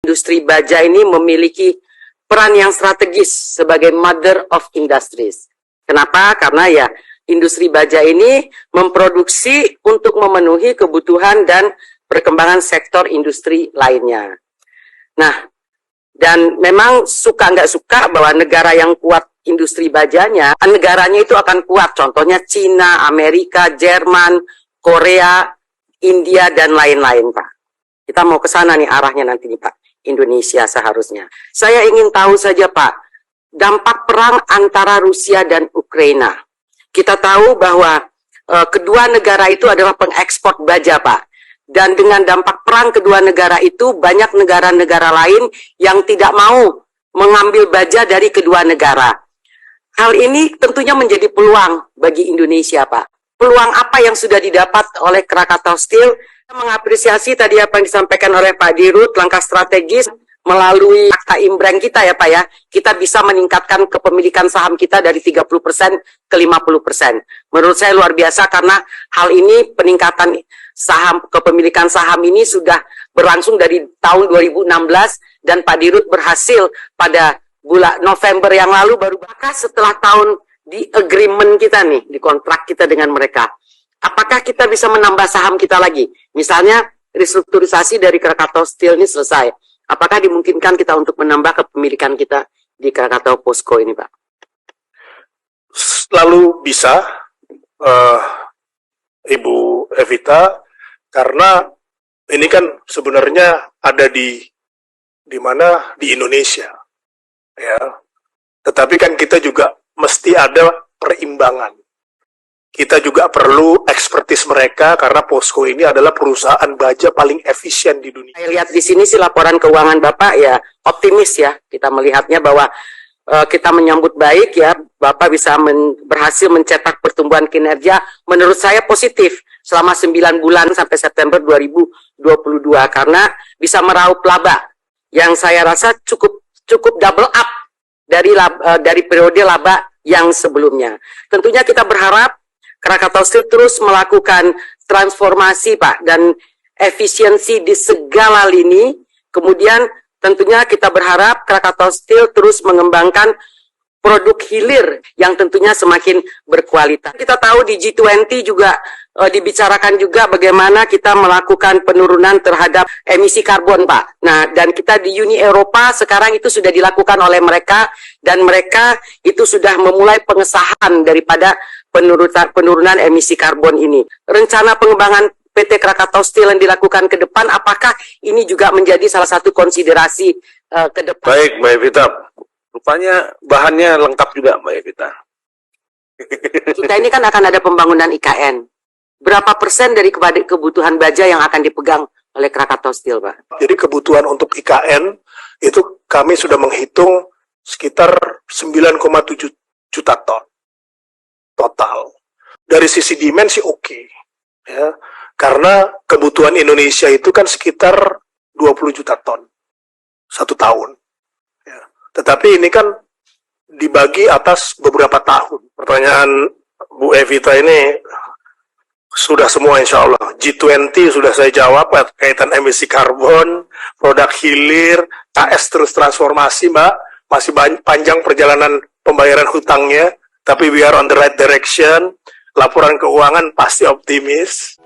Industri baja ini memiliki peran yang strategis sebagai mother of industries. Kenapa? Karena ya industri baja ini memproduksi untuk memenuhi kebutuhan dan perkembangan sektor industri lainnya. Nah, dan memang suka nggak suka bahwa negara yang kuat industri bajanya, negaranya itu akan kuat. Contohnya Cina, Amerika, Jerman, Korea, India, dan lain-lain, Pak. Kita mau ke sana nih arahnya nanti nih, Pak. Indonesia seharusnya. Saya ingin tahu saja, Pak, dampak perang antara Rusia dan Ukraina. Kita tahu bahwa kedua negara itu adalah pengekspor baja, Pak. Dan dengan dampak perang kedua negara itu, banyak negara-negara lain yang tidak mau mengambil baja dari kedua negara. Hal ini tentunya menjadi peluang bagi Indonesia, Pak. Peluang apa yang sudah didapat oleh Krakatau Steel? Saya mengapresiasi tadi apa yang disampaikan oleh Pak Dirut, langkah strategis melalui akta imbreng kita ya Pak ya, kita bisa meningkatkan kepemilikan saham kita dari 30% ke 50%. Menurut saya luar biasa karena hal ini peningkatan saham, kepemilikan saham ini sudah berlangsung dari tahun 2016 dan Pak Dirut berhasil pada bulan November yang lalu baru bakal setelah tahun di agreement kita nih, di kontrak kita dengan mereka. Apakah kita bisa menambah saham kita lagi? Misalnya restrukturisasi dari Krakatau Steel ini selesai. Apakah dimungkinkan kita untuk menambah kepemilikan kita di Krakatau Posko ini, Pak? Selalu bisa, Ibu Evita, karena ini kan sebenarnya ada di mana? Di Indonesia, ya. Tetapi kan kita juga mesti ada perimbangan. Kita juga perlu ekspertis mereka karena Posko ini adalah perusahaan baja paling efisien di dunia. Saya lihat di sini sih laporan keuangan Bapak ya optimis ya. Kita melihatnya bahwa kita menyambut baik ya. Bapak bisa berhasil mencetak pertumbuhan kinerja menurut saya positif selama 9 bulan sampai September 2022 karena bisa meraup laba yang saya rasa cukup double up dari periode laba yang sebelumnya. Tentunya kita berharap Krakatau Steel terus melakukan transformasi Pak dan efisiensi di segala lini. Kemudian tentunya kita berharap Krakatau Steel terus mengembangkan produk hilir yang tentunya semakin berkualitas. Kita tahu di G20 juga dibicarakan juga bagaimana kita melakukan penurunan terhadap emisi karbon, Pak. Nah, dan kita di Uni Eropa sekarang itu sudah dilakukan oleh mereka dan mereka itu sudah memulai pengesahan daripada penurunan emisi karbon ini. Rencana pengembangan PT Krakatau Steel yang dilakukan ke depan, apakah ini juga menjadi salah satu konsiderasi ke depan? Baik, Mbak Evita. Rupanya bahannya lengkap juga, Mbak Evita. Kita ini kan akan ada pembangunan IKN. Berapa persen dari kebutuhan baja yang akan dipegang oleh Krakatau Steel, Pak? Jadi kebutuhan untuk IKN itu kami sudah menghitung sekitar 9,7 juta ton total. Dari sisi demand sih oke, ya. Karena kebutuhan Indonesia itu kan sekitar 20 juta ton satu tahun. Ya. Tetapi ini kan dibagi atas beberapa tahun. Pertanyaan Bu Evita ini sudah semua insya Allah. G20 sudah saya jawab kaitan emisi karbon, produk hilir, KS terus transformasi, Mbak. Masih panjang perjalanan pembayaran hutangnya, tapi we are on the right direction. Laporan keuangan pasti optimis.